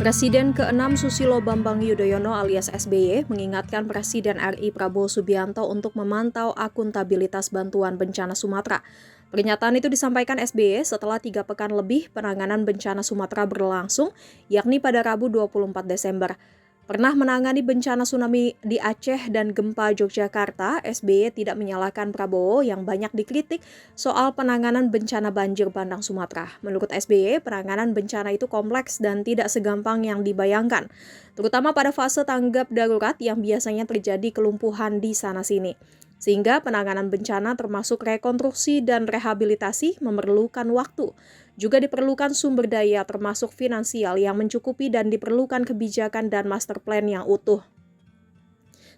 Presiden ke-6 Susilo Bambang Yudhoyono alias SBY mengingatkan Presiden RI Prabowo Subianto untuk memantau akuntabilitas bantuan bencana Sumatera. Pernyataan itu disampaikan SBY setelah 3 pekan lebih penanganan bencana Sumatera berlangsung, yakni pada Rabu 24 Desember. Pernah menangani bencana tsunami di Aceh dan gempa Yogyakarta, SBY tidak menyalahkan Prabowo yang banyak dikritik soal penanganan bencana banjir bandang Sumatera. Menurut SBY, penanganan bencana itu kompleks dan tidak segampang yang dibayangkan, terutama pada fase tanggap darurat yang biasanya terjadi kelumpuhan di sana-sini. Sehingga penanganan bencana termasuk rekonstruksi dan rehabilitasi memerlukan waktu. Juga diperlukan sumber daya termasuk finansial yang mencukupi dan diperlukan kebijakan dan master plan yang utuh.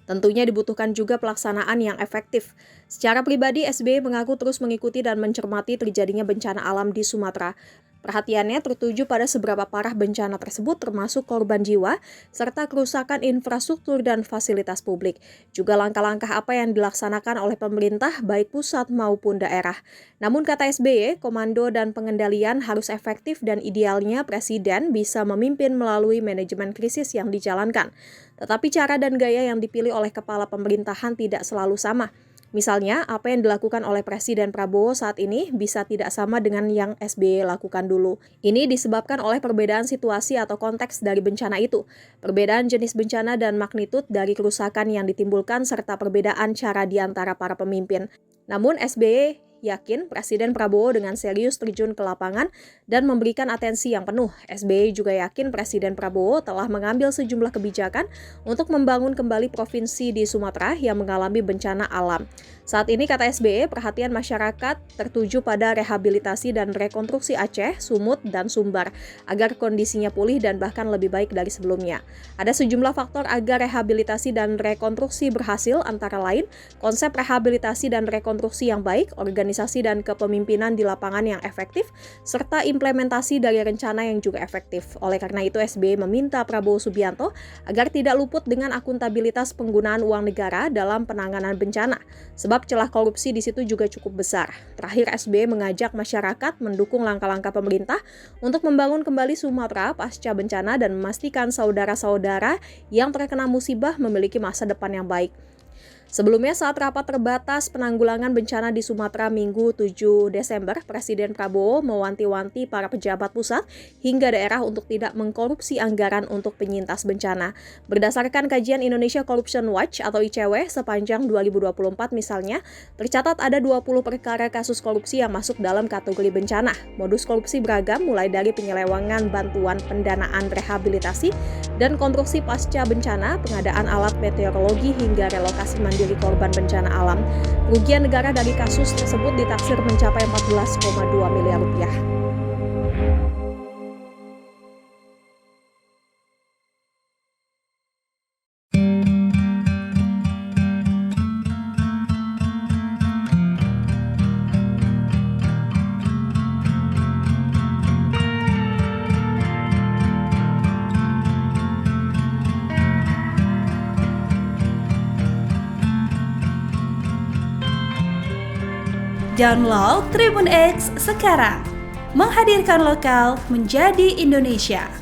Tentunya dibutuhkan juga pelaksanaan yang efektif. Secara pribadi, SBY mengaku terus mengikuti dan mencermati terjadinya bencana alam di Sumatera. Perhatiannya tertuju pada seberapa parah bencana tersebut termasuk korban jiwa, serta kerusakan infrastruktur dan fasilitas publik. Juga langkah-langkah apa yang dilaksanakan oleh pemerintah baik pusat maupun daerah. Namun kata SBY, komando dan pengendalian harus efektif dan idealnya Presiden bisa memimpin melalui manajemen krisis yang dijalankan. Tetapi cara dan gaya yang dipilih oleh kepala pemerintahan tidak selalu sama. Misalnya, apa yang dilakukan oleh Presiden Prabowo saat ini bisa tidak sama dengan yang SBY lakukan dulu. Ini disebabkan oleh perbedaan situasi atau konteks dari bencana itu, perbedaan jenis bencana dan magnitud dari kerusakan yang ditimbulkan, serta perbedaan cara di antara para pemimpin. Namun SBY yakin Presiden Prabowo dengan serius terjun ke lapangan dan memberikan atensi yang penuh. SBY juga yakin Presiden Prabowo telah mengambil sejumlah kebijakan untuk membangun kembali provinsi di Sumatera yang mengalami bencana alam. Saat ini, kata SBY, perhatian masyarakat tertuju pada rehabilitasi dan rekonstruksi Aceh, Sumut, dan Sumbar agar kondisinya pulih dan bahkan lebih baik dari sebelumnya. Ada sejumlah faktor agar rehabilitasi dan rekonstruksi berhasil, antara lain konsep rehabilitasi dan rekonstruksi yang baik, organisasi dan kepemimpinan di lapangan yang efektif, serta implementasi dari rencana yang juga efektif. Oleh karena itu, SBY meminta Prabowo Subianto agar tidak luput dengan akuntabilitas penggunaan uang negara dalam penanganan bencana, sebab celah korupsi di situ juga cukup besar. Terakhir, SBY mengajak masyarakat mendukung langkah-langkah pemerintah untuk membangun kembali Sumatera pasca bencana dan memastikan saudara-saudara yang terkena musibah memiliki masa depan yang baik. Sebelumnya, saat rapat terbatas penanggulangan bencana di Sumatera Minggu 7 Desember, Presiden Prabowo mewanti-wanti para pejabat pusat hingga daerah untuk tidak mengkorupsi anggaran untuk penyintas bencana. Berdasarkan kajian Indonesia Corruption Watch atau ICW, sepanjang 2024 misalnya, tercatat ada 20 perkara kasus korupsi yang masuk dalam kategori bencana. Modus korupsi beragam, mulai dari penyelewengan bantuan pendanaan rehabilitasi dan konstruksi pasca bencana, pengadaan alat meteorologi hingga relokasi mandiri korban bencana alam. Kerugian negara dari kasus tersebut ditaksir mencapai 14,2 miliar rupiah. Download Tribun X sekarang, menghadirkan lokal menjadi Indonesia.